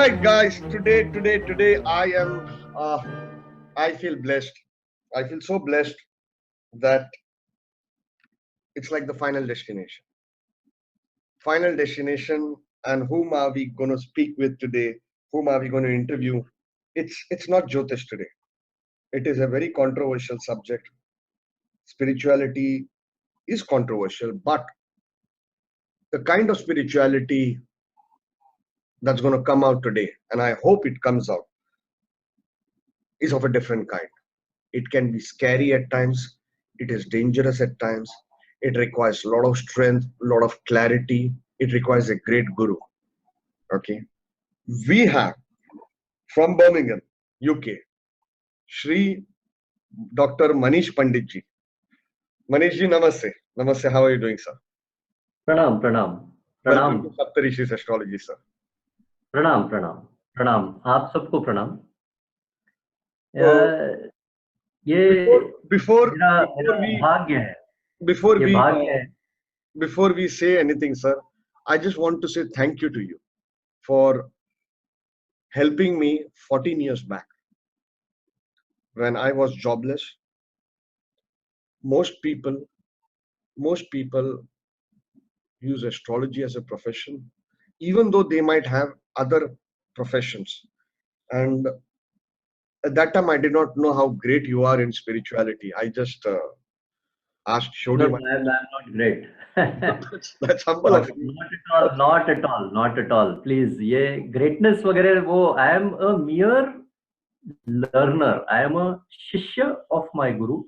right, guys. Today, I feel blessed. I feel so blessed that it's like the final destination. Final destination, and whom are we going to speak with today? Whom are we going to interview? It's not Jyotish today. It is a very controversial subject. Spirituality is controversial, but the kind of spirituality that's going to come out today, and I hope it comes out, is of a different kind. It can be scary at times. It is dangerous at times. It requires a lot of strength, a lot of clarity. It requires a great guru. Okay. We have from Birmingham, UK, Shree Dr. Manish Pandit ji. Manish ji, namaste. Namaste. How are you doing, sir? Pranam, pranam, pranam, Welcome to Saptarishis Astrology, sir. pranam, pranam, pranam. आप सबको प्रणाम. ये मेरा भाग्य है. ये भाग्य है. Before we say anything, sir, I just want to say thank you to you for helping me 14 years back when I was jobless. Most people use astrology as a profession, even though they might have other professions. And at that time, I did not know how great you are in spirituality. I just showed you. I'm not great. That's humble of you. Not at all. Please, ये greatness वगैरह वो, I am a mere learner. I am a shishya of my guru,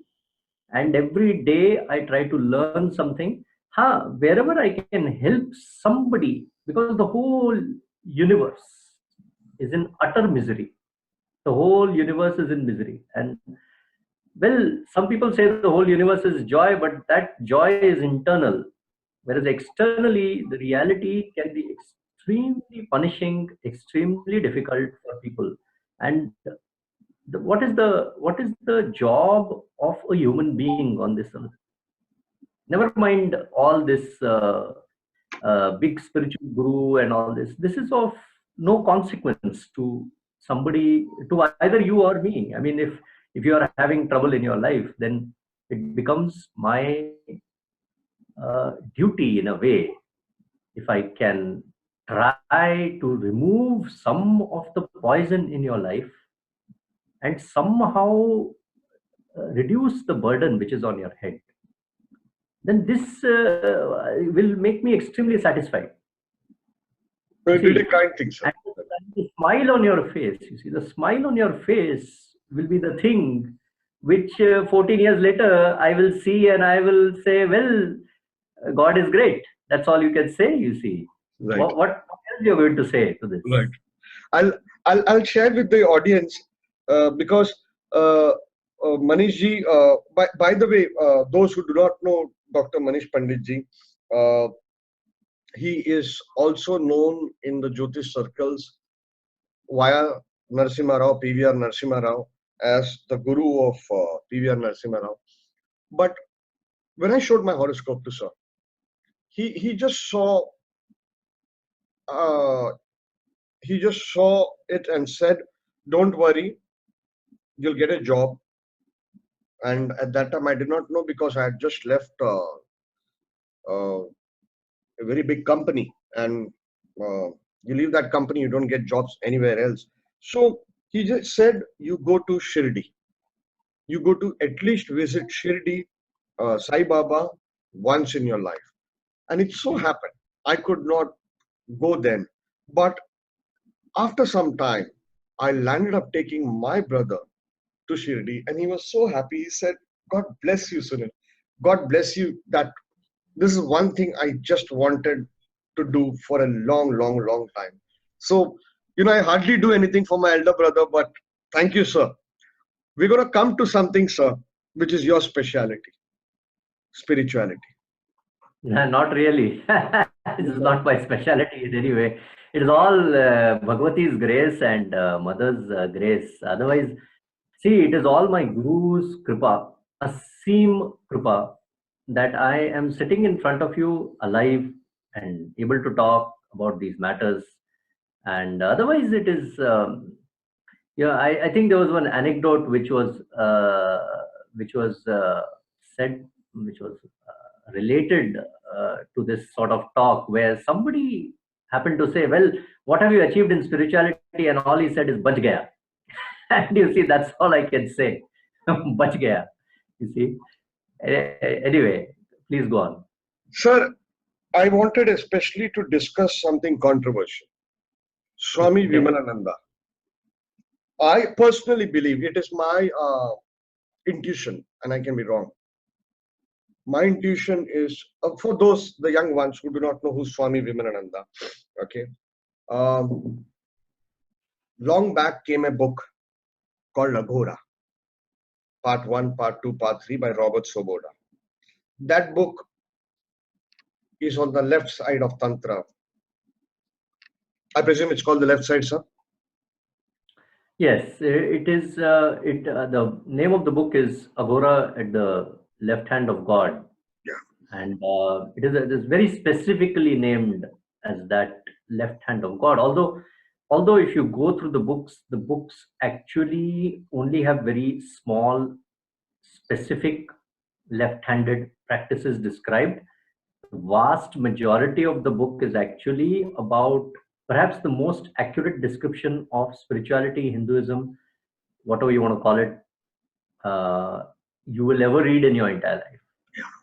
and every day I try to learn something. Wherever I can help somebody, because the whole universe is in utter misery. The whole universe is in misery, and well, some people say the whole universe is joy, but that joy is internal, whereas externally the reality can be extremely punishing, extremely difficult for people. And what is the job of a human being on this earth? Never mind all this big spiritual guru and all this. This is of no consequence to somebody, to either you or me. I mean, if you are having trouble in your life, then it becomes my duty in a way, if I can try to remove some of the poison in your life and somehow reduce the burden which is on your head, then this will make me extremely satisfied. You did a kind thing, sir. The smile on your face, you see, the smile on your face will be the thing which 14 years later I will see and I will say, well, God is great. That's all you can say, you see. Right. What else you're going to say to this? Right. I'll share with the audience because Manish ji, by the way, those who do not know Dr. Manish Pandit ji, he is also known in the Jyotish circles via Narashima Rao, PVR Narashima Rao, as the guru of PVR Narashima Rao. But when I showed my horoscope to sir, he just saw it and said, "Don't worry, you'll get a job." And at that time, I did not know because I had just left a very big company, and you leave that company, you don't get jobs anywhere else. So he just said, "You go to Shirdi. You go to at least visit Shirdi, Sai Baba once in your life." And it so happened I could not go then, but after some time, I landed up taking my brother to Shirdi, and he was so happy. He said, "God bless you, Sunil. God bless you. That this is one thing I just wanted to do for a long time." So, I hardly do anything for my elder brother, but thank you, sir. We're going to come to something, sir, which is your speciality, spirituality. Not really. This is not my specialty in any way. It is all Bhagavati's grace and Mother's grace. Otherwise, see, it is all my Guru's kripa, aseem kripa, that I am sitting in front of you alive and able to talk about these matters. And otherwise it is yeah, I think there was one anecdote which was said, which was related to this sort of talk, where somebody happened to say, well, what have you achieved in spirituality? And all he said is bach gaya. And you see, that's all I can say. Bach gaya, you see. Anyway, please go on. Sir, I wanted especially to discuss something controversial. Swami Okay. Vimalananda. I personally believe, it is my intuition, and I can be wrong. My intuition is, for those, the young ones who do not know who Swami Vimalananda, okay. Um, Long back came a book called Aghora, Part 1, Part 2, Part 3 by Robert Soboda. That book is on the left side of Tantra. I presume it's called the left side, sir? Yes, it is. The name of the book is Agora at the left hand of God, Yeah. and it is very specifically named as that left hand of God. Although if you go through the books actually only have very small, specific left-handed practices described. The vast majority of the book is actually about perhaps the most accurate description of spirituality, Hinduism, whatever you want to call it, you will ever read in your entire life.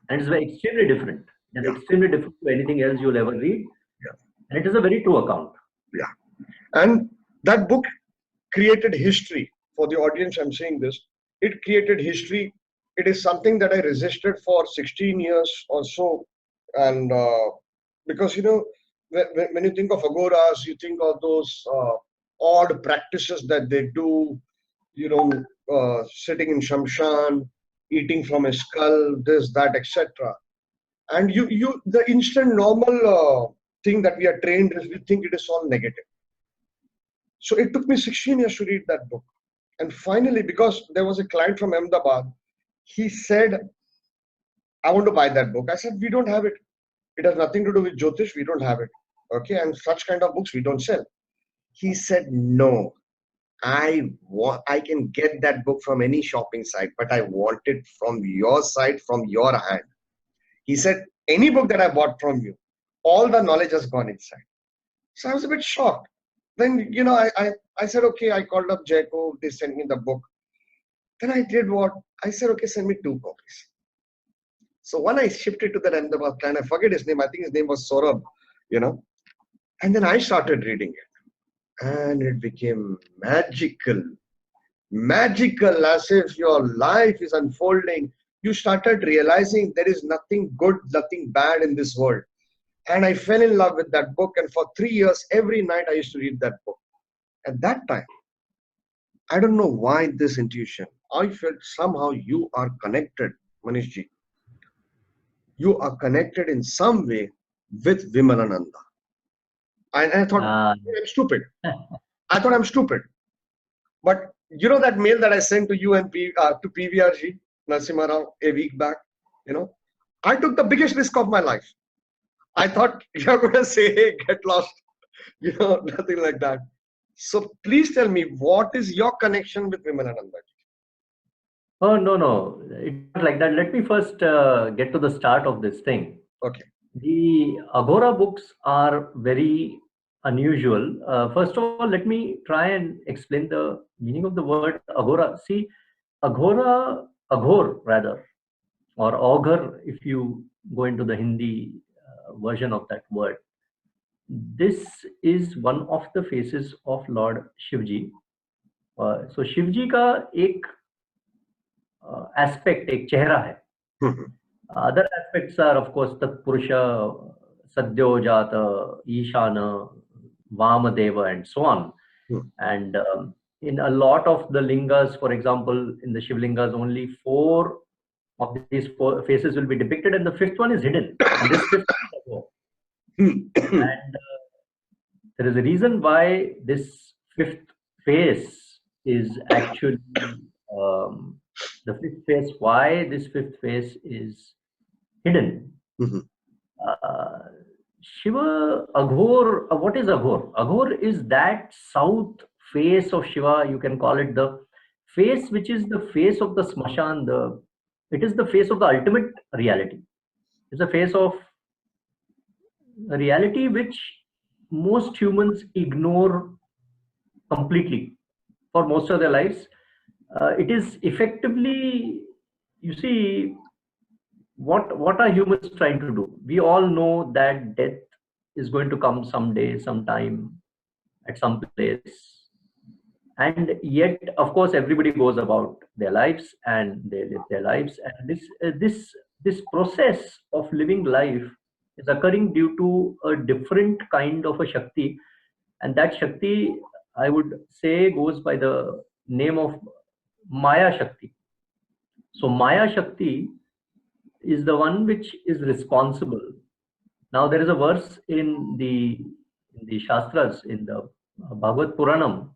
And it's very extremely different. It's Yeah. extremely different to anything else you'll ever read. Yeah. And it is a very true account. Yeah. And that book created history. For the audience, I'm saying this. It created history. It is something that I resisted for 16 years or so. And because, when you think of agoras, you think of those odd practices that they do, sitting in shamshan, eating from a skull, this, that, etc. And the instant normal thing that we are trained is we think it is all negative. So it took me 16 years to read that book. And finally, because there was a client from Ahmedabad, he said, I want to buy that book. I said, we don't have it. It has nothing to do with Jyotish. We don't have it. Okay. And such kind of books we don't sell. He said, no, I can get that book from any shopping site, but I want it from your side, from your hand. He said, any book that I bought from you, all the knowledge has gone inside. So I was a bit shocked. Then, I said, okay, I called up Jayco, they sent me the book. Then I did what? I said, okay, send me 2 copies. So when I shipped it to that Ahmedabad client, I forget his name, I think his name was Saurabh, and then I started reading it. And it became magical. Magical, as if your life is unfolding. You started realizing there is nothing good, nothing bad in this world. And I fell in love with that book. And for 3 years, every night I used to read that book. At that time, I don't know why this intuition. I felt somehow you are connected, Manishji. You are connected in some way with Vimalananda. And I thought, Uh, I'm stupid. I thought I'm stupid. But you know that mail that I sent to you and to PVRG, Narashima Rao, a week back, I took the biggest risk of my life. I thought you're going to say, hey, get lost, nothing like that. So please tell me, what is your connection with Vimalananda? oh, no. It's not like that. Let me first get to the start of this thing. Okay. The Agora books are very unusual. First of all, let me try and explain the meaning of the word Agora. See, Aghor rather, or Augur, if you go into the Hindi version of that word. This is one of the faces of Lord Shivji. So Shivji का एक aspect, एक चेहरा है. Other aspects are, of course, Tatpurusha, Sadyojata, Ishana, Vamadeva, and so on. And in a lot of the lingas, for example, in the Shivlingas, only 4 of these 4 faces will be depicted, and the 5th one is hidden. And this 5th is and there is a reason why this 5th face is actually the 5th face. Why this 5th face is hidden. Shiva, Aghor, what is Aghor? Aghor is that south face of Shiva. You can call it the face which is the face of the Smashan. It is the face of the ultimate reality. It's a face of a reality which most humans ignore completely for most of their lives. It is effectively, you see, what are humans trying to do? We all know that death is going to come someday, sometime, at some place, and yet, of course, everybody goes about their lives and they live their lives. And this process of living life is occurring due to a different kind of a Shakti, and that Shakti, I would say, goes by the name of Maya Shakti. So Maya Shakti is the one which is responsible. Now there is a verse in the Shastras, in the Bhagavad Puranam,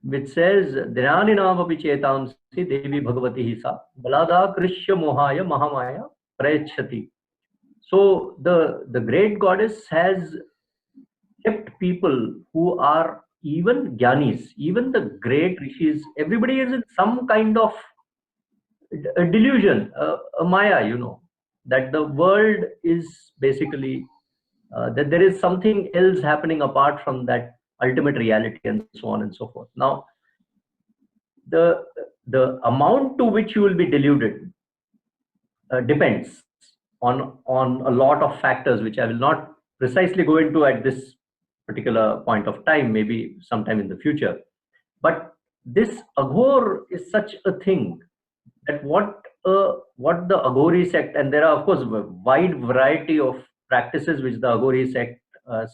which says, Dhyani namapi chetamsi devi bhagavati hisa balada krishya mohaya mahamaya prayachati. So the great goddess has kept people who are even jnanis, even the great rishis, everybody is in some kind of a delusion, a maya, that the world is basically, that there is something else happening apart from that ultimate reality, and so on and so forth. Now, the the amount to which you will be deluded depends on a lot of factors, which I will not precisely go into at this particular point of time, maybe sometime in the future. But this Aghor is such a thing that what the Aghori sect, and there are of course a wide variety of practices which the Aghori sect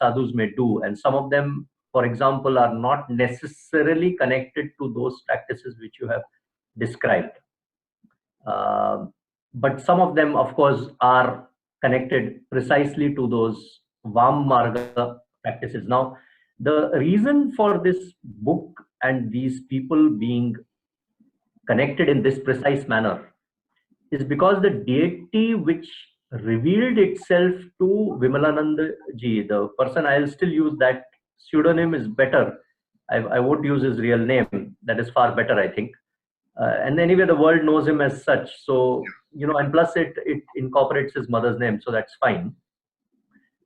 sadhus may do, and some of them, for example, are not necessarily connected to those practices which you have described. Uh, but some of them, of course, are connected precisely to those Vam Marga practices. Now, the reason for this book and these people being connected in this precise manner is because the deity which revealed itself to Vimalananda ji, the person, I'll still use that pseudonym is better. I won't use his real name. That is far better, I think. And anyway, the world knows him as such. So, and plus it incorporates his mother's name. So that's fine.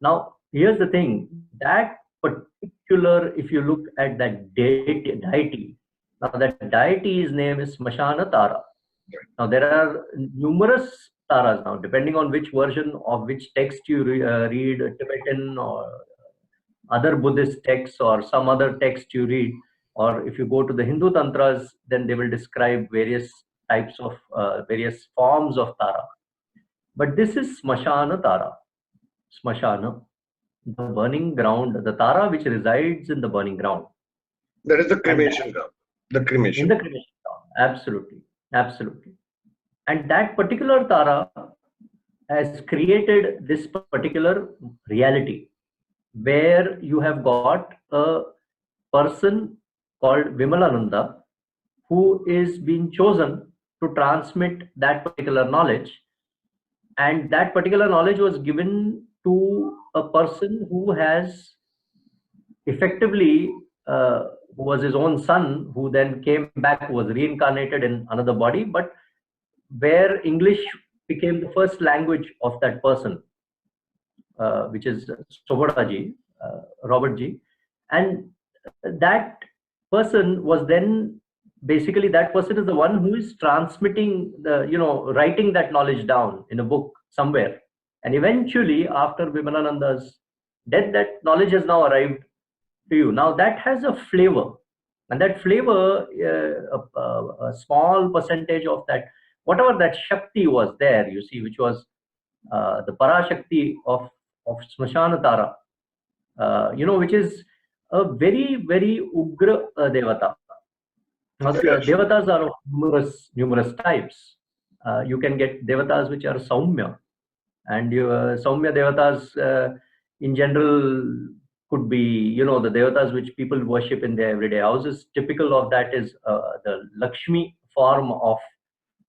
Now, here's the thing. That particular, if you look at that deity, now that deity's name is Smashana Tara. Now, there are numerous taras now, depending on which version of which text you read, Tibetan or other Buddhist texts or some other text you read, or if you go to the Hindu tantras, then they will describe various types of, various forms of tara. But this is Smashana Tara. Smashana, the burning ground, the tara which resides in the burning ground. That is the cremation ground. The cremation. In the cremation ground, absolutely, absolutely. And that particular tara has created this particular reality where you have got a person called Vimalananda who is being chosen to transmit that particular knowledge, and that particular knowledge was given to a person who has effectively who was his own son, who then came back, was reincarnated in another body, but where English became the first language of that person, which is Sobodaji, Robert G. And that person was then, basically that person is the one who is transmitting writing that knowledge down in a book somewhere. And eventually, after Vimalananda's death, that knowledge has now arrived to you. Now that has a flavor, and that flavor, a small percentage of that, whatever that Shakti was there, you see, which was the Parashakti of Smashana Tara, which is a very, very Ugra Devata. Now, Devatas are of numerous types. You can get Devatas which are Saumya, and Saumya Devatas in general could be, the Devatas which people worship in their everyday houses. Typical of that is the Lakshmi form of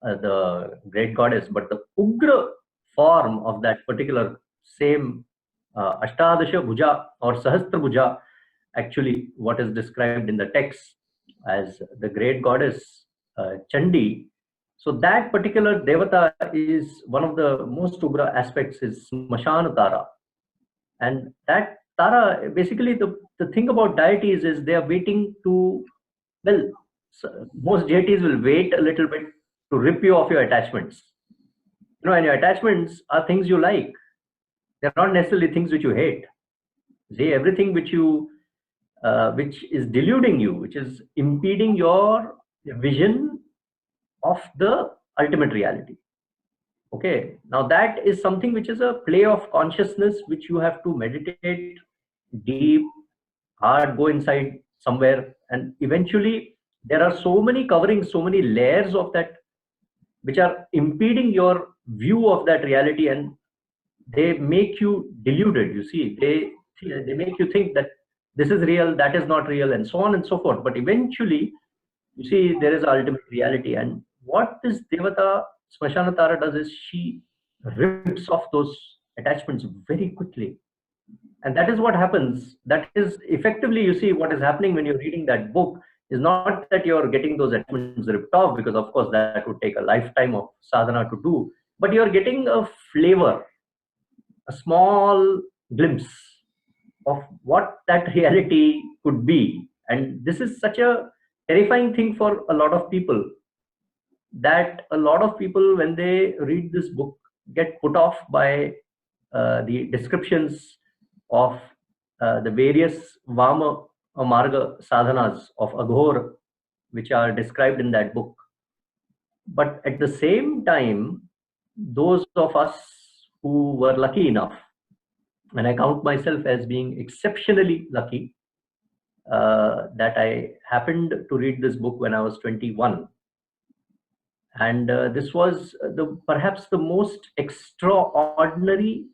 the great goddess, but the Ugra form of that particular same Ashtadasha Bhuja or Sahastra Bhuja, actually what is described in the text as the great goddess Chandi. So that particular devata is one of the most ugra aspects is Smashana Tara. And that Tara, basically the thing about deities is they are waiting to, well, most deities will wait a little bit to rip you off your attachments. And your attachments are things you like. They're not necessarily things which you hate. See, everything which is deluding you, which is impeding your vision of the ultimate reality. Okay, now that is something which is a play of consciousness, which you have to meditate deep, hard, go inside somewhere, and eventually there are so many coverings, so many layers of that which are impeding your view of that reality, and they make you deluded. You see, they make you think that this is real, that is not real, and so on and so forth. But eventually, you see, there is ultimate reality. And what this Devata Smashanatara does is she rips off those attachments very quickly. And that is what happens. That is effectively, you see, what is happening when you're reading that book is not that you're getting those attachments ripped off, because of course that would take a lifetime of sadhana to do, but you're getting a flavor, a small glimpse of what that reality could be. And this is such a terrifying thing for a lot of people, that a lot of people, when they read this book, get put off by the descriptions of the various Vama or Marga sadhanas of Aghor, which are described in that book. But at the same time, those of us who were lucky enough, and I count myself as being exceptionally lucky, that I happened to read this book when I was 21. And this was perhaps the most extraordinary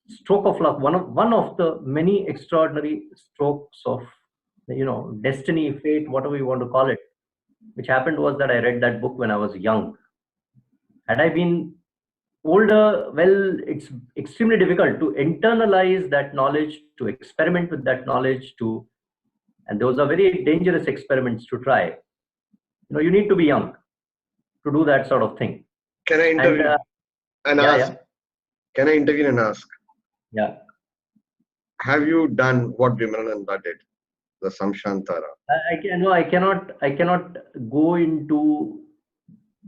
stroke of luck, one of the many extraordinary strokes of destiny, fate, whatever you want to call it, which happened was that I read that book when I was young. Had I been older, well, it's extremely difficult to internalize that knowledge, to experiment with that knowledge, and those are very dangerous experiments to try. You need to be young to do that sort of thing. Can I intervene and ask? Yeah. Can I intervene and ask? Yeah. Have you done what Vimalananda did, the Samshantara? I cannot go into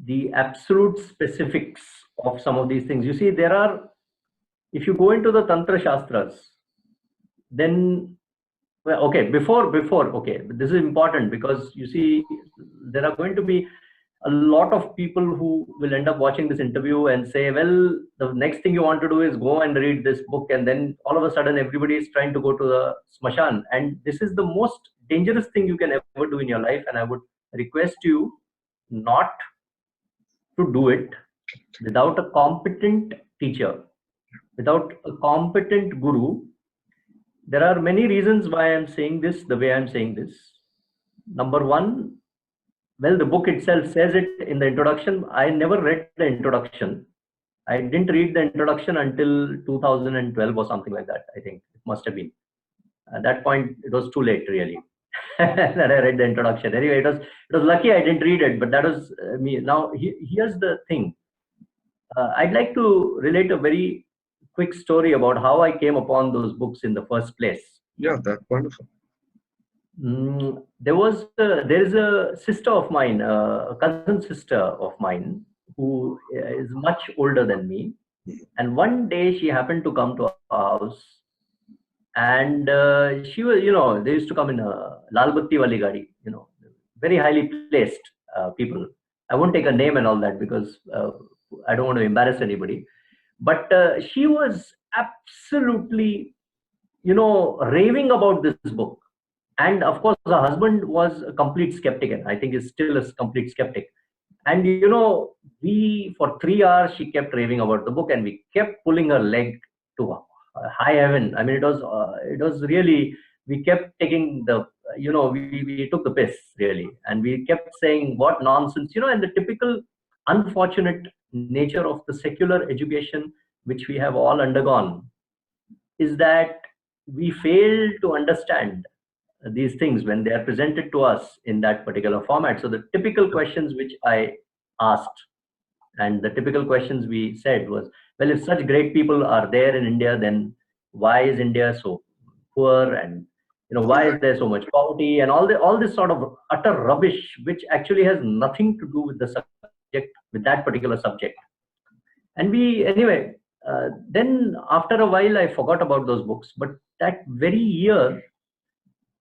the absolute specifics of some of these things. You see, if you go into the Tantra Shastras, then, well, okay, okay, this is important, because you see, there are going to be a lot of people who will end up watching this interview and say, well, the next thing you want to do is go and read this book, and then all of a sudden everybody is trying to go to the Smashan. And this is the most dangerous thing you can ever do in your life, and I would request you not to do it without a competent teacher, without a competent guru. There are many reasons why I'm saying this the way I'm saying this. Number one, well, the book itself says it in the introduction. I never read the introduction. I didn't read the introduction until 2012 or something like that. I think it must have been. At that point, it was too late, really, that I read the introduction. Anyway, it was lucky I didn't read it, but that was me. Now, here's the thing. I'd like to relate a very quick story about how I came upon those books in the first place. Yeah, that's wonderful. There is a sister of mine, a cousin sister of mine, who is much older than me. And one day she happened to come to our house, and she was, they used to come in a Lal Batti Wali Gadi, very highly placed people. I won't take a name and all that, because I don't want to embarrass anybody. But she was absolutely, raving about this book. And of course, her husband was a complete skeptic, and I think is still a complete skeptic. And for 3 hours she kept raving about the book, and we kept pulling her leg to high heaven. I mean, it was really, we kept taking we took the piss, really, and we kept saying what nonsense, and the typical unfortunate nature of the secular education which we have all undergone. is that we fail to understand these things when they are presented to us in that particular format. So the typical questions which I asked, and the typical questions we said was, well, if such great people are there in India, then why is India so poor? And why is there so much poverty? And all this sort of utter rubbish, which actually has nothing to do with the subject, with that particular subject. And we, anyway, then after a while, I forgot about those books. But that very year,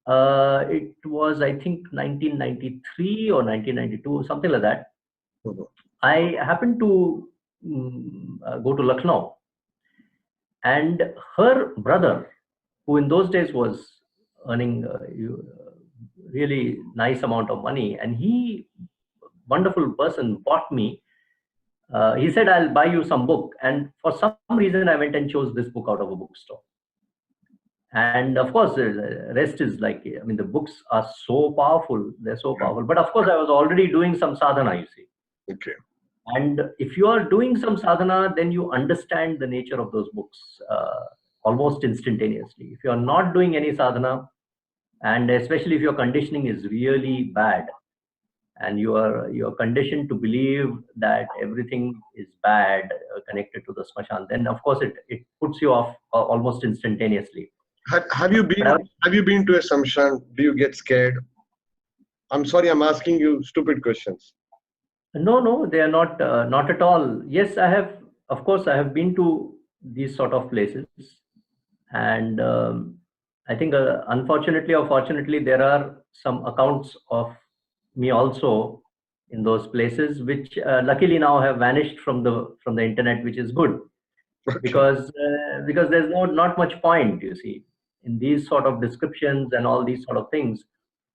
it was, I think, 1993 or 1992, something like that. I happened to go to Lucknow, and her brother, who in those days was earning really nice amount of money, and he, wonderful person, bought me. He said, "I'll buy you some book," and for some reason, I went and chose this book out of a bookstore. And of course, the rest is like, I mean, the books are so powerful. They're so powerful. But of course, I was already doing some sadhana, you see. Okay. And if you are doing some sadhana, then you understand the nature of those books almost instantaneously. If you are not doing any sadhana, and especially if your conditioning is really bad, and you are conditioned to believe that everything is bad connected to the smashan, then of course it puts you off almost instantaneously. Have you been to a samshan? Do you get scared? I'm sorry, I'm asking you stupid questions. No, they are not at all. Yes, I have. Of course, I have been to these sort of places, and I think, unfortunately or fortunately, there are some accounts of me also in those places, which luckily now have vanished from the internet, which is good, Okay. because there's not much point, you see, in these sort of descriptions and all these sort of things.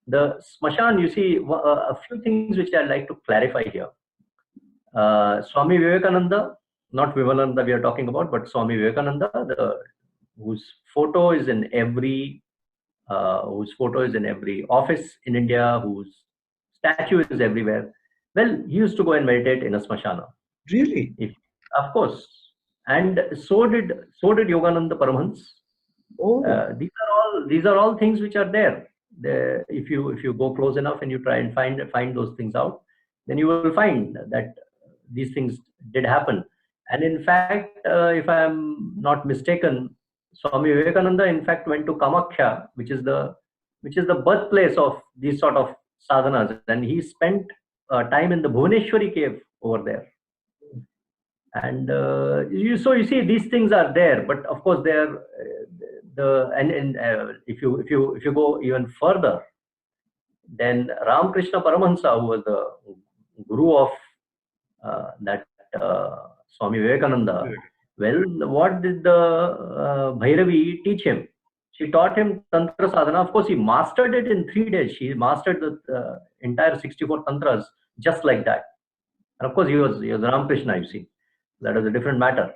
The smashan, you see, a few things which I'd like to clarify here. Swami Vivekananda, not Vimalananda we are talking about, but Swami Vivekananda, whose photo is in every office in India, whose statue is everywhere. Well, he used to go and meditate in a smashana. Really? Of course. And so did Yogananda Paramhans. Oh. These are all things which are there. If you go close enough and you try and find those things out, then you will find that these things did happen. And in fact, if I am not mistaken, Swami Vivekananda in fact went to Kamakhya, which is the birthplace of these sort of sadhanas, and he spent time in the Bhuvaneshwari cave over there. And you see these things are there, but of course they are if you go even further, then Ramakrishna Paramahansa, who was the guru of that Swami Vivekananda, well, what did the Bhairavi teach him? She taught him Tantra Sadhana. Of course, he mastered it in 3 days. She mastered the entire 64 Tantras just like that. And of course, he was Ramakrishna, you see. That is a different matter.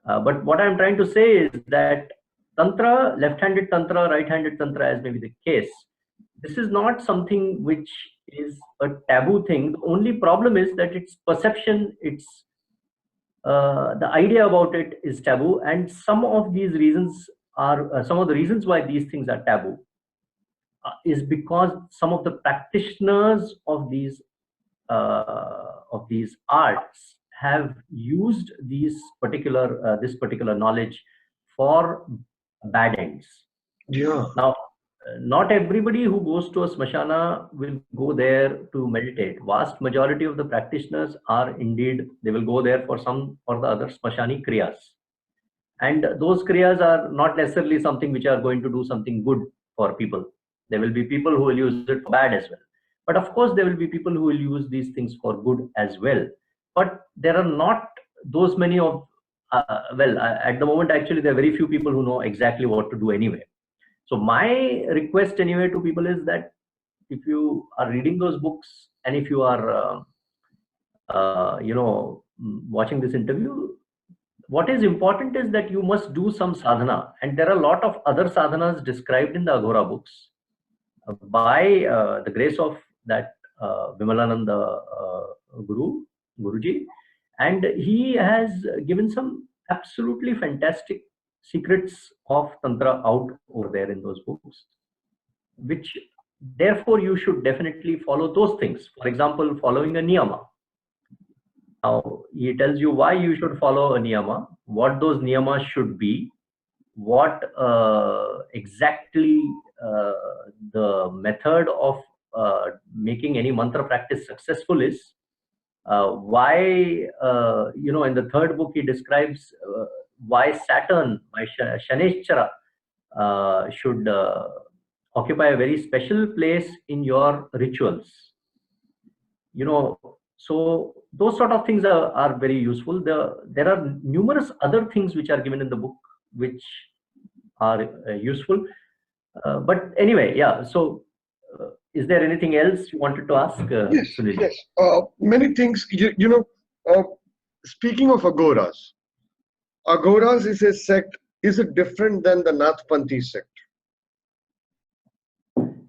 But what I'm trying to say is that Tantra, left-handed Tantra, right-handed Tantra, as may be the case, this is not something which is a taboo thing. The only problem is that its perception, the idea about it is taboo, and some of the reasons why these things are taboo is because some of the practitioners of these arts have used this particular knowledge for bad ends. Yeah. Now, not everybody who goes to a smashana will go there to meditate. Vast majority of the practitioners are indeed, they will go there for some or the other smashani kriyas. And those kriyas are not necessarily something which are going to do something good for people. There will be people who will use it for bad as well. But of course, there will be people who will use these things for good as well. But there are not those many of, at the moment, actually, there are very few people who know exactly what to do anyway. So my request anyway to people is that if you are reading those books and if you are, watching this interview, what is important is that you must do some sadhana. And there are a lot of other sadhanas described in the Aghora books by the grace of that Vimalananda Guruji. And he has given some absolutely fantastic secrets of Tantra out over there in those books, which therefore you should definitely follow those things. For example, following a niyama. Now, he tells you why you should follow a niyama, what those niyamas should be, what exactly the method of making any mantra practice successful is. Why, in the third book, he describes why Saturn, why Shaneshchara should occupy a very special place in your rituals. So those sort of things are very useful. There are numerous other things which are given in the book which are useful. But anyway, yeah. So, is there anything else you wanted to ask, Yes, Sunil? yes. Many things. Speaking of Aghoras, Aghoras is a sect. Is it different than the Nathpanthi sect?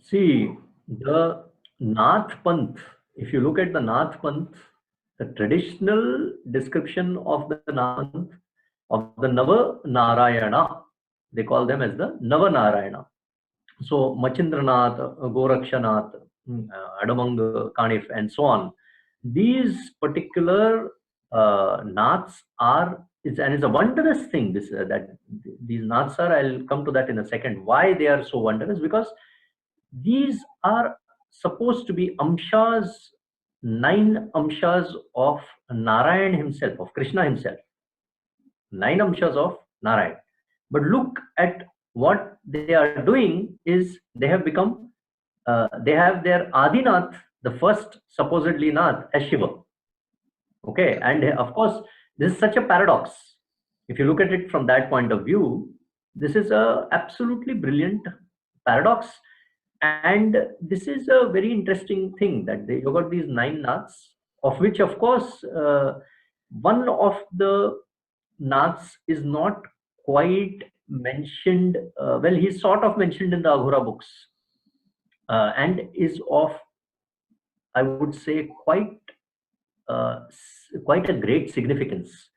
See, the Nath Panth, if you look at the Nath Panth, the traditional description of the Nath Panth, of the Nava Narayana, they call them as the Nava Narayana. So, Machindranath, Gorakshanath, Adamang Kanif, and so on. These particular Naths and it's a wondrous thing. That these Naths are. I'll come to that in a second. Why they are so wondrous? Because these are supposed to be amshas, 9 amshas of Narayan himself, of Krishna himself. 9 amshas of Narayan. But look at what they are doing is they have become, they have their Adinath, the first supposedly Nath, as Shiva. Okay, and of course, this is such a paradox. If you look at it from that point of view, this is a absolutely brilliant paradox. And this is a very interesting thing that you got these 9 Naths, of which, of course, one of the Naths is not quite mentioned. Well, he's sort of mentioned in the Aghora books, and is of, I would say, quite a great significance,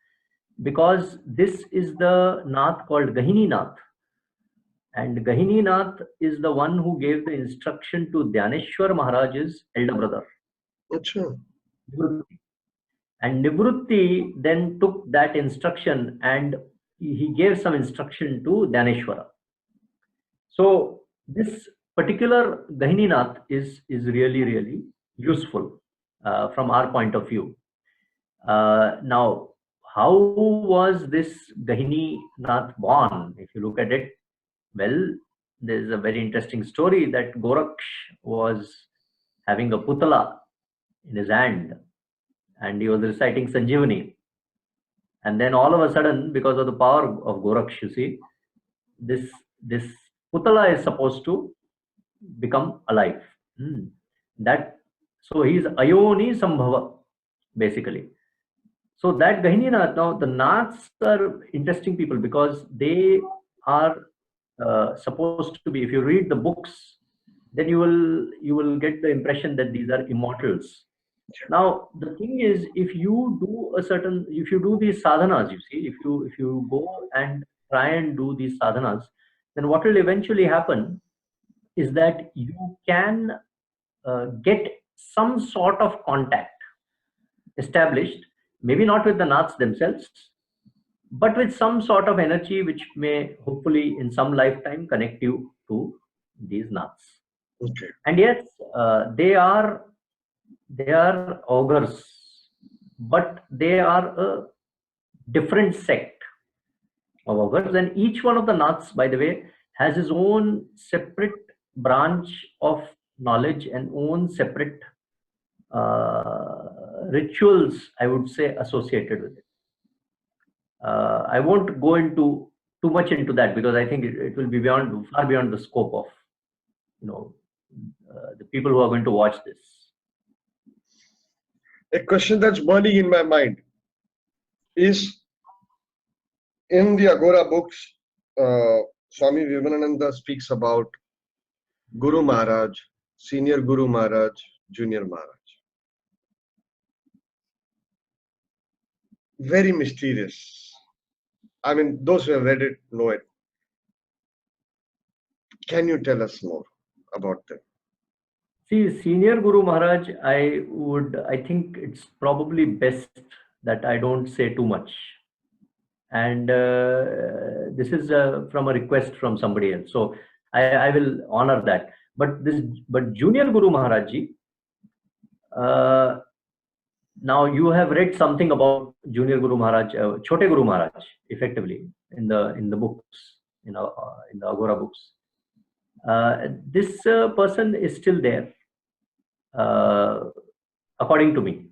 because this is the Nath called Gahini Nath. And Gahini Nath is the one who gave the instruction to Dhyaneshwar Maharaj's elder brother. Achha. And Nivrutti then took that instruction and he gave some instruction to Dhyaneshwara. So this particular Gahini Nath is really, really useful from our point of view. Now, how was this Gahini Nath born? If you look at it, well, there's a very interesting story that Goraksh was having a putala in his hand and he was reciting Sanjeevani. And then all of a sudden, because of the power of Goraksh, you see, this putala is supposed to become alive. So he is Ayoni Sambhava, basically. So that Gahini Nath, now the Naths are interesting people because they are supposed to be, if you read the books, then you will get the impression that these are immortals. Now the thing is, if you do these sadhanas, you see, if you go and try and do these sadhanas, then what will eventually happen is that you can get some sort of contact established, maybe not with the Naths themselves, but with some sort of energy which may hopefully in some lifetime connect you to these Naths. Okay. And yes, they are augurs, but they are a different sect of augurs, and each one of the Naths, by the way, has his own separate branch of knowledge and own separate rituals, I would say, associated with it. I won't go into too much into that because I think it will be far beyond the scope of the people who are going to watch this. A question that's burning in my mind is, in the Agora books, Swami Vimalananda speaks about Guru Maharaj, Senior Guru Maharaj, Junior Maharaj. Very mysterious. I mean, those who have read it know it. Can you tell us more about them? See, Senior Guru Maharaj, I think it's probably best that I don't say too much. And this is from a request from somebody else. So I will honor that. But Junior Guru Maharaj ji, uh, now you have read something about Junior Guru Maharaj, Chote Guru Maharaj, effectively in the books, in the Agora books. This person is still there, uh, according to me.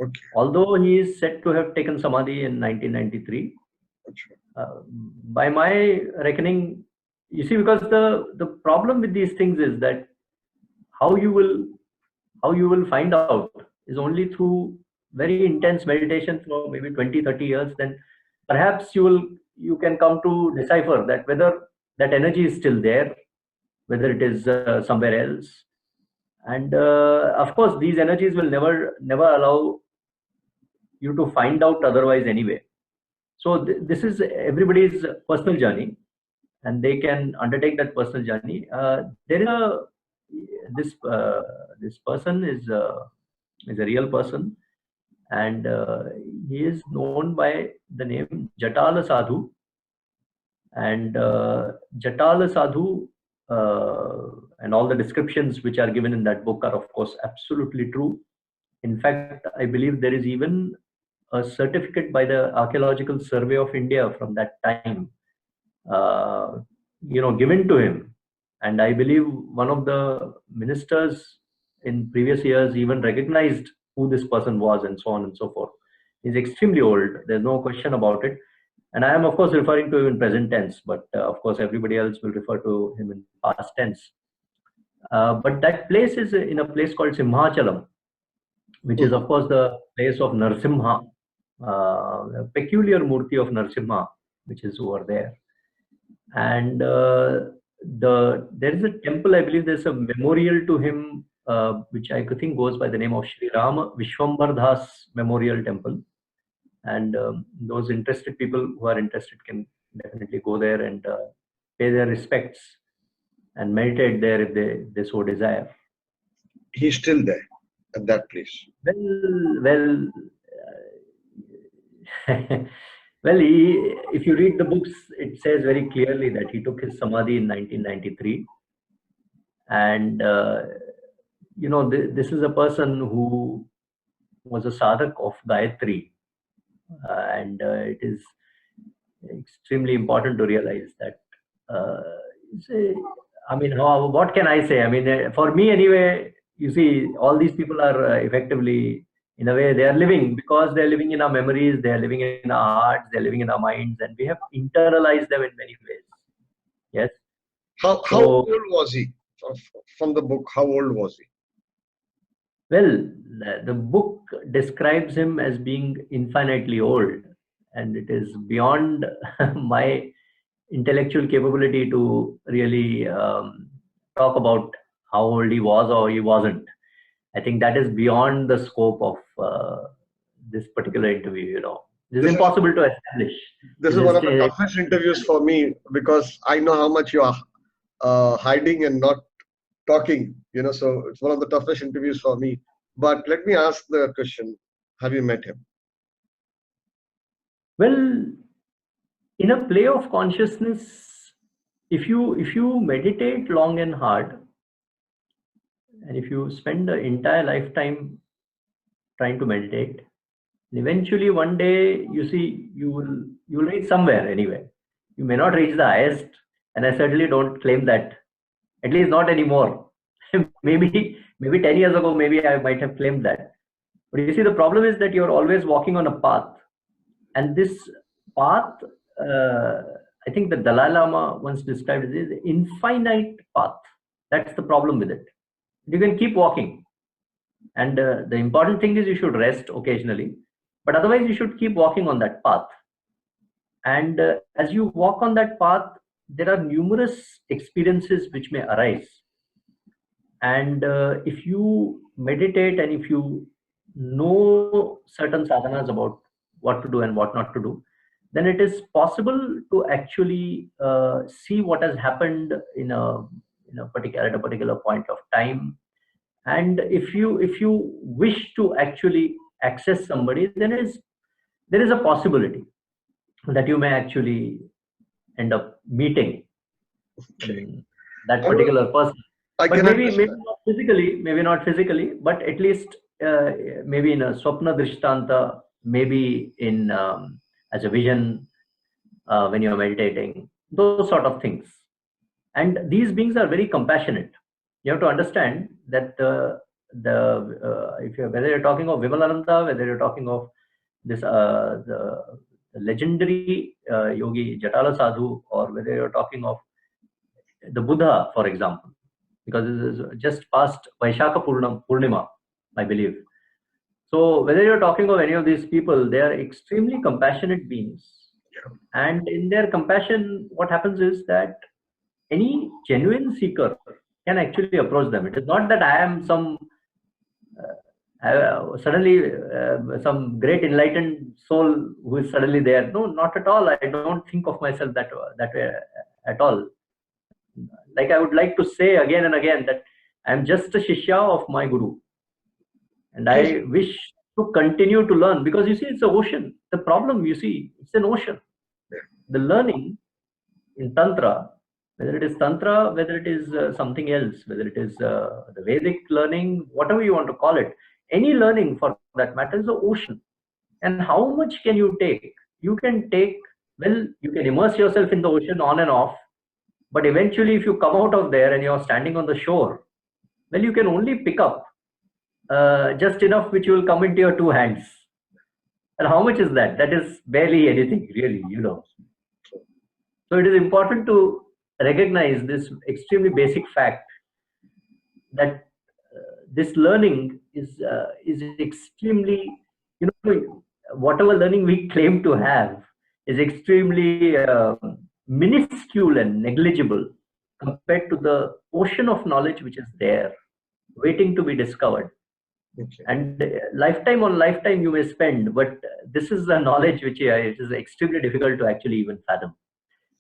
Okay. Although he is said to have taken Samadhi in 1993, by my reckoning, you see, because the problem with these things is that how you will find out is only through very intense meditation for maybe 20, 30 years. Then perhaps you can come to decipher that whether that energy is still there, whether it is somewhere else. And of course, these energies will never allow you to find out otherwise anyway. So this is everybody's personal journey, and they can undertake that personal journey. There is this person is a real person, and he is known by the name Jatala Sadhu. And Jatala Sadhu, and all the descriptions which are given in that book are of course absolutely true. In fact, I believe there is even a certificate by the Archaeological Survey of India from that time, given to him. And I believe one of the ministers in previous years even recognized who this person was, and so on and so forth. He's extremely old. There's no question about it. And I am, of course, referring to him in present tense, but of course, everybody else will refer to him in past tense. But that place is in a place called Simhachalam, which is, of course, the place of Narsimha, a peculiar murti of Narsimha, which is over there. And there is a temple, I believe there's a memorial to him, which I think goes by the name of Sri Rama Vishwambardhas Memorial Temple. And those interested people who are interested can definitely go there and pay their respects and meditate there if they so desire. He's still there at that place. Well, if you read the books, it says very clearly that he took his samadhi in 1993. And, this is a person who was a sadhak of Gayatri. And it is extremely important to realize that. What can I say? I mean, for me anyway, you see, all these people are effectively, in a way, they are living because they're living in our memories, they're living in our hearts, they're living in our minds, and we have internalized them in many ways. Yes. How old was he? From the book, how old was he? Well, the book describes him as being infinitely old, and it is beyond my intellectual capability to really talk about how old he was or he wasn't. I think that is beyond the scope of this particular interview. This is impossible to establish. This is one of the toughest interviews for me because I know how much you are hiding and not talking. So it's one of the toughest interviews for me. But let me ask the question: have you met him? Well, in a play of consciousness, if you meditate long and hard, and if you spend the entire lifetime trying to meditate, eventually one day you will reach somewhere anyway. You may not reach the highest, and I certainly don't claim that, at least not anymore. maybe 10 years ago, maybe I might have claimed that. But you see, the problem is that you're always walking on a path, and this path, I think the Dalai Lama once described it as an infinite path. That's the problem with it. You can keep walking, and the important thing is you should rest occasionally, but otherwise you should keep walking on that path. And as you walk on that path, there are numerous experiences which may arise. And if you meditate and if you know certain sadhanas about what to do and what not to do, then it is possible to actually see what has happened in a particular point of time. And if you wish to actually access somebody, then there is a possibility that you may actually end up meeting Okay. that I will, particular person. I But can understand. maybe not physically, but at least maybe in a swapna drishtanta, maybe in as a vision when you're meditating, those sort of things. And these beings are very compassionate. You have to understand that if you're, whether you're talking of Vimalananda, whether you're talking of this the legendary yogi Jatala Sadhu, or whether you're talking of the Buddha, for example, because this is just past Vaishaka Purnima, I believe. So whether you're talking of any of these people, they are extremely compassionate beings. And in their compassion, what happens is that any genuine seeker can actually approach them. It is not that I am some suddenly some great enlightened soul who is suddenly there. No, not at all. I don't think of myself that way at all. Like I would like to say again and again that I am just a shishya of my guru, and Yes. I wish to continue to learn, because you see, it's an ocean. The problem, you see, it's an ocean. The learning in Tantra, whether it is Tantra, whether it is something else, whether it is the Vedic learning, whatever you want to call it, any learning for that matter is the ocean. And how much can you take? You can take, well, you can immerse yourself in the ocean on and off, but eventually, if you come out of there and you're standing on the shore, well, you can only pick up just enough which will come into your two hands. And how much is that? That is barely anything, really, you know. So it is important to recognize this extremely basic fact that this learning is extremely, you know, whatever learning we claim to have is extremely minuscule and negligible compared to the ocean of knowledge which is there, waiting to be discovered. Okay. And lifetime on lifetime you may spend, but this is the knowledge which it is extremely difficult to actually even fathom.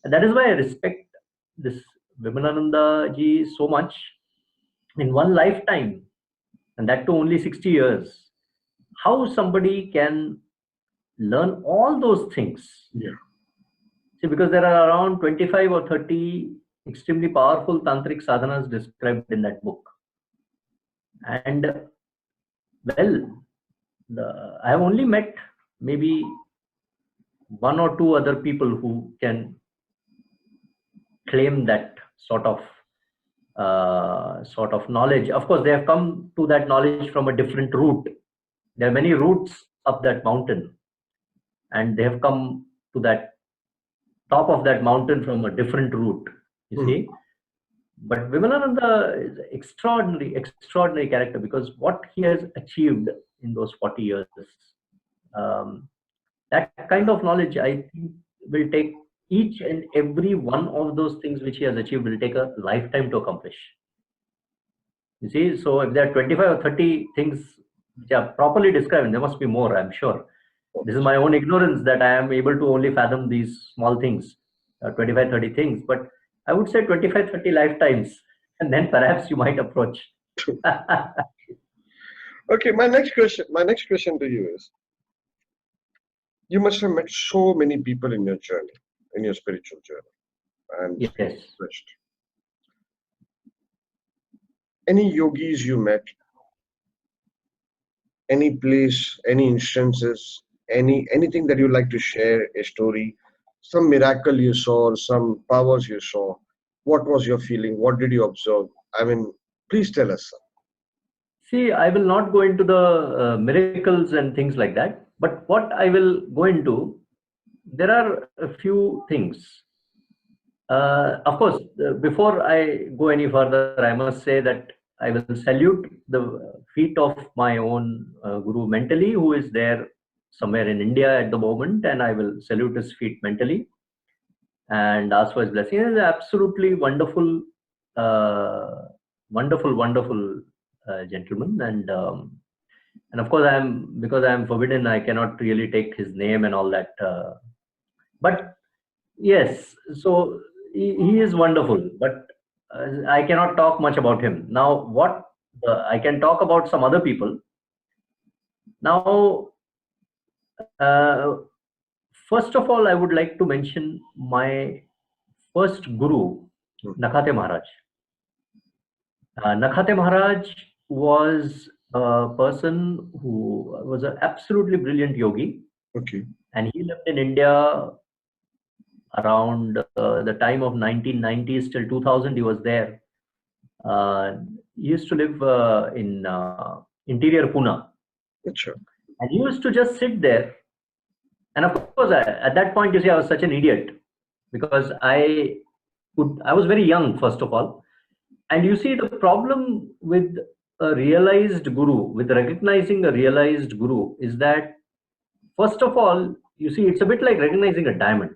And that is why I respect this Vimalananda ji so much. In one lifetime, and that too only 60 years, how somebody can learn all those things. Yeah. See, because there are around 25 or 30 extremely powerful tantric sadhanas described in that book. And well, I have only met maybe one or two other people who can claim that sort of knowledge. Of course, they have come to that knowledge from a different route. There are many routes up that mountain, and they have come to that top of that mountain from a different route. You see, but Vimalananda is extraordinary character, because what he has achieved in those 40 years, that kind of knowledge, I think, will take each and every one of those things which he has achieved will take a lifetime to accomplish. You see, so if there are 25 or 30 things which are properly described, there must be more, I'm sure. This is my own ignorance that I am able to only fathom these small things, 25, 30 things. But I would say 25, 30 lifetimes, and then perhaps you might approach. Okay, my next question to you is, you must have met so many people in your journey, in your spiritual journey, and Yes. any yogis you met, any place, any instances, anything that you like to share, a story, some miracle you saw, some powers you saw. What was your feeling? What did you observe? I mean, please tell us. See, I will not go into the miracles and things like that. But what I will go into, there are a few things. Of course, before I go any further, I must say that I will salute the feet of my own guru mentally, who is there somewhere in India at the moment, and I will salute his feet mentally and ask for his blessing. He is absolutely wonderful, wonderful gentleman, and of course, because I am forbidden, I cannot really take his name and all that. But yes, so he is wonderful, but I cannot talk much about him. Now, what I can talk about some other people. Now, uh, first of all, I would like to mention my first guru, Nakhate Maharaj. Nakhate Maharaj was a person who was an absolutely brilliant yogi, Okay. and he lived in India around the time of 1990s till 2000. He was there. He used to live in interior Pune, Sure. and he used to just sit there. And of course, at that point, you see, I was such an idiot because I was very young, first of all. And you see, the problem with a realized guru, with recognizing a realized guru, is that first of all, you see, it's a bit like recognizing a diamond.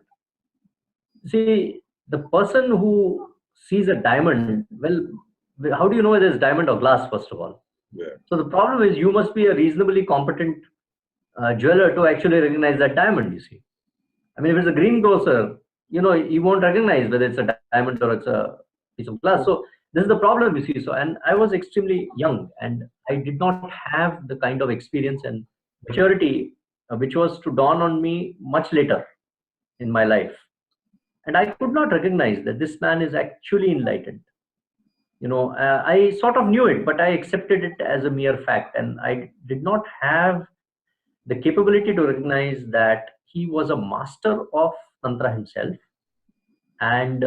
See, the person who sees a diamond, well, how do you know whether it's diamond or glass, first of all? Yeah. So the problem is you must be a reasonably competent jeweler to actually recognize that diamond, you see. I mean, if it's a greengrocer, you won't recognize whether it's a diamond or it's a piece of glass. So this is the problem, you see. So, and I was extremely young, and I did not have the kind of experience and maturity which was to dawn on me much later in my life. And I could not recognize that this man is actually enlightened. I sort of knew it, but I accepted it as a mere fact, and I did not have the capability to recognize that he was a master of Tantra himself. And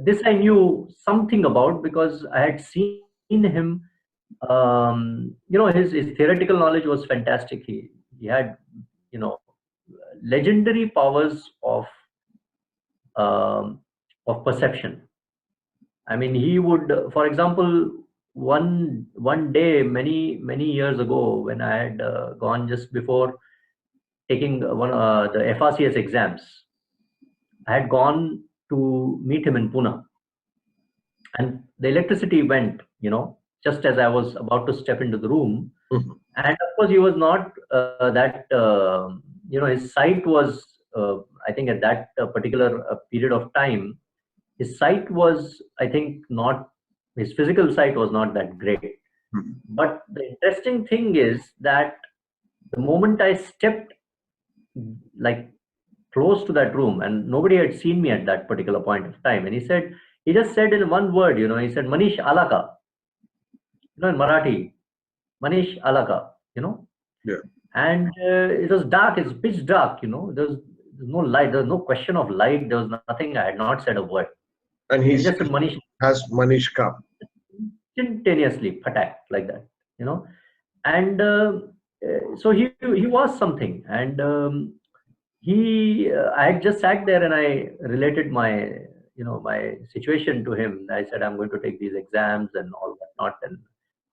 this I knew something about because I had seen him. His theoretical knowledge was fantastic. He had, you know, legendary powers um, of perception. I mean, he would, for example, one day many years ago, when I had gone just before taking the FRCS exams, I had gone to meet him in Pune, and the electricity went, just as I was about to step into the room. Mhm. And of course, he was not that, his sight was, I think at that particular period of time, his sight was, I think, not, his physical sight was not that great. Mhm. But the interesting thing is that the moment I stepped like close to that room, and nobody had seen me at that particular point of time, and he just said in one word, he said, Manish Alaka, in Marathi, Manish Alaka, Yeah. and it was dark, it's pitch dark, there's no light, there's no question of light, there was nothing, I had not said a word. And He he just said, Manish, has Manishka. instantaneously, patak, like that, and so he was something, and I had just sat there and I related my situation to him. I said, I'm going to take these exams and all that not, and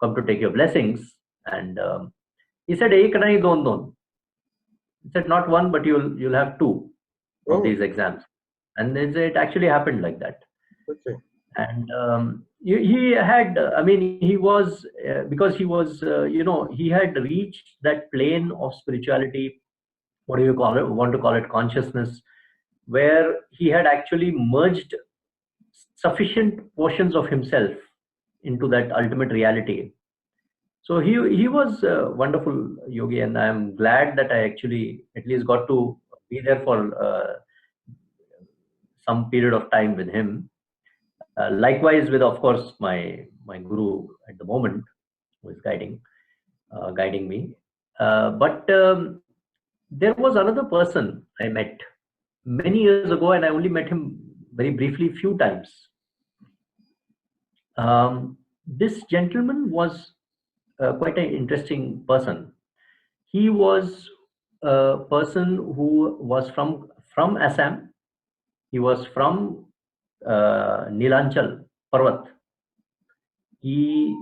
come to take your blessings. And he said, ek nahi don. He said, not one, but you'll have two of Oh, these exams. And it actually happened like that. okay. And he had, I mean, he was, because he was, he had reached that plane of spirituality, what do you call it, want to call it, consciousness, where he had actually merged sufficient portions of himself into that ultimate reality. So he was a wonderful yogi, and I am glad that I actually at least got to be there for some period of time with him. Likewise with, of course, my guru at the moment, who is guiding me. But there was another person I met many years ago, and I only met him very briefly, few times. This gentleman was quite an interesting person. He was a person who was from Assam. He was from Nilanchal Parvat. He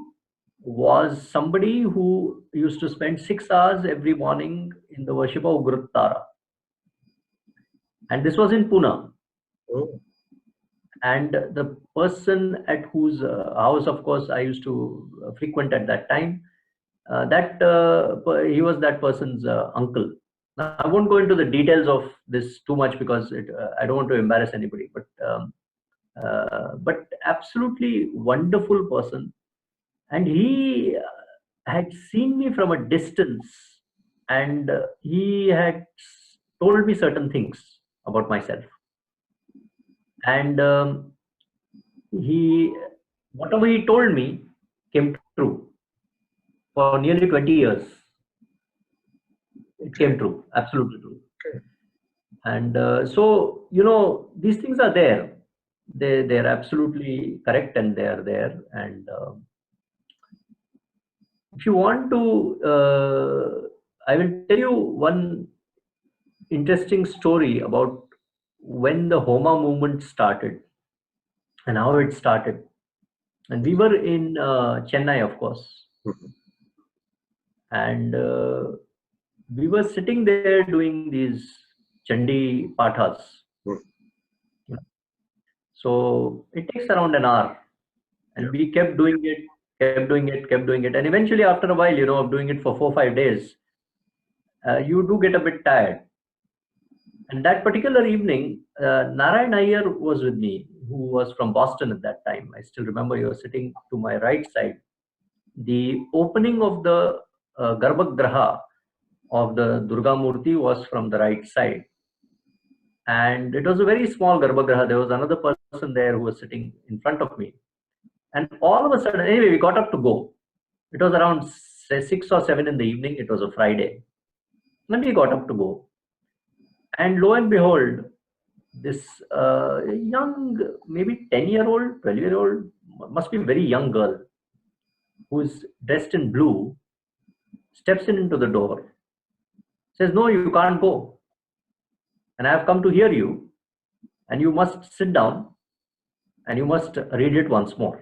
was somebody who used to spend 6 hours every morning in the worship of Guruttara. And this was in Pune. Oh, And the person at whose house, of course, I used to frequent at that time, he was that person's uncle. Now, I won't go into the details of this too much because I don't want to embarrass anybody. But absolutely wonderful person, and he had seen me from a distance, and he had told me certain things about myself, and he whatever he told me came true. For nearly 20 years it came Okay. true, absolutely true. Okay. And so these things are there, they're absolutely correct, and they are there. And if you want to, I will tell you one interesting story about when the Homa movement started and how it started. And we were in Chennai, of course, Mhm. and we were sitting there doing these Chandi pathas. Mhm. So it takes around an hour, Yeah. and we kept doing it, kept doing it, and eventually, after a while, of doing it for 4 5 days, you do get a bit tired. And that particular evening, Narayan Iyer was with me, who was from Boston at that time. I still remember you were sitting to my right side. The opening of the Garbhagraha of the Durga Murti was from the right side. And it was a very small Garbhagraha. There was another person there who was sitting in front of me. And all of a sudden, anyway, we got up to go. It was around say 6 or 7 in the evening. It was a Friday. And we got up to go. And lo and behold, this young, maybe 10-year-old, 12-year-old, must be a very young girl, who's dressed in blue, steps in into the door, says, "No, you can't go. And I have come to hear you, and you must sit down, and you must read it once more."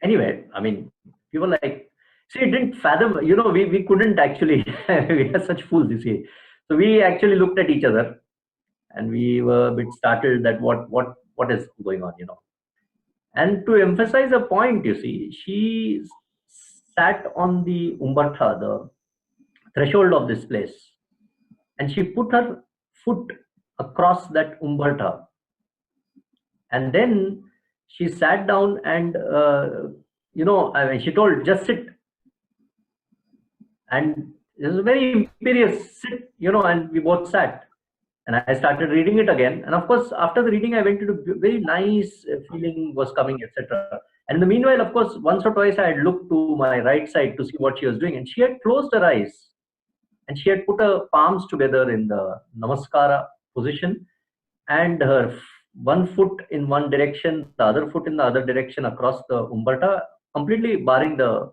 Anyway, I mean, we were like, see, it didn't fathom, we couldn't actually, we are such fools, you see. So we actually looked at each other, and we were a bit startled that what is going on. And to emphasize a point, you see, she sat on the Umbartha, the threshold of this place, and she put her foot across that Umbartha, and then she sat down, and I mean, she told, "Just sit." And it was a very imperious sit, and we both sat. And I started reading it again. And of course, after the reading, I went into very nice feeling was coming, etc. And in the meanwhile, of course, once or twice I had looked to my right side to see what she was doing. And she had closed her eyes, and she had put her palms together in the Namaskara position, and her one foot in one direction, the other foot in the other direction across the Umberta, completely barring the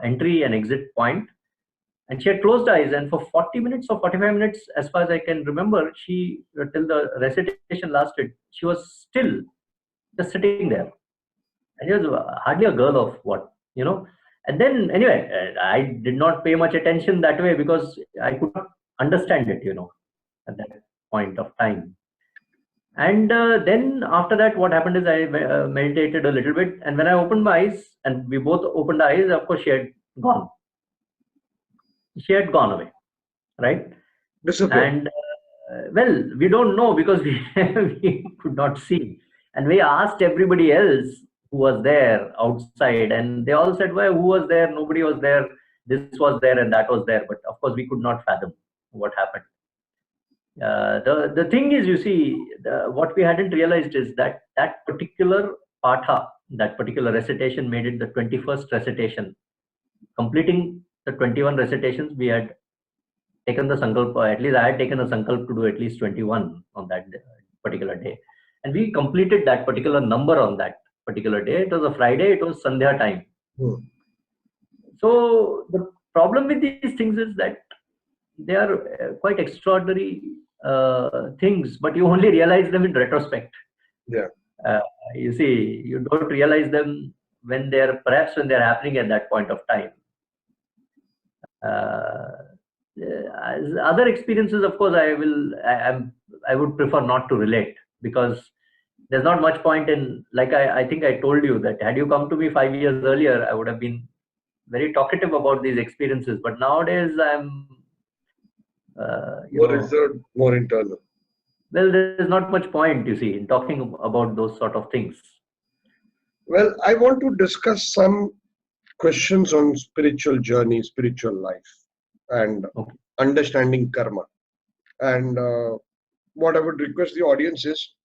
entry and exit point. And she had closed eyes, and for 40 minutes or 45 minutes, as far as I can remember, she till the recitation lasted, she was still just sitting there. And she was hardly a girl of what. And then, anyway, I did not pay much attention that way because I could not understand it, at that point of time. And then after that, what happened is I meditated a little bit, and when I opened my eyes, and we both opened our eyes, of course, she had gone. She had gone away, right? Disappeared. And well, we don't know because we, we could not see. And we asked everybody else who was there outside, and they all said, "Well, who was there? Nobody was there. This was there, and that was there." But of course, we could not fathom what happened. The thing is, you see, what we hadn't realized is that that particular patha, that particular recitation, made it the 21st recitation. Completing the 21 recitations, we had taken the sankalpa, at least I had taken a sankalp to do at least 21 on that particular day. And we completed that particular number on that particular day. It was a Friday, it was Sandhya time. Hmm. So the problem with these things is that they are quite extraordinary things, but you only realize them in retrospect. Yeah. You see, you don't realize them when perhaps when they're happening at that point of time. Other experiences, of course, I would prefer not to relate, because there's not much point in, like I think I told you that had you come to me 5 years earlier, I would have been very talkative about these experiences. But nowadays, I'm You More know, reserved, more internal. well, there's not much point, you see, in talking about those sort of things. Well, I want to discuss some questions on spiritual journey, spiritual life, and Okay. understanding karma. And what I would request the audience is,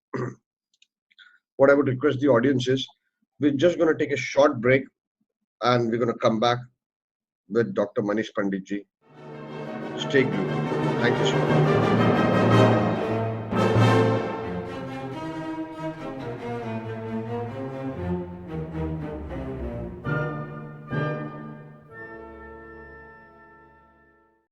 what I would request the audience is, we're just going to take a short break, and we're going to come back with Dr. Manish Pandit ji. Stay glued. Thank you so much.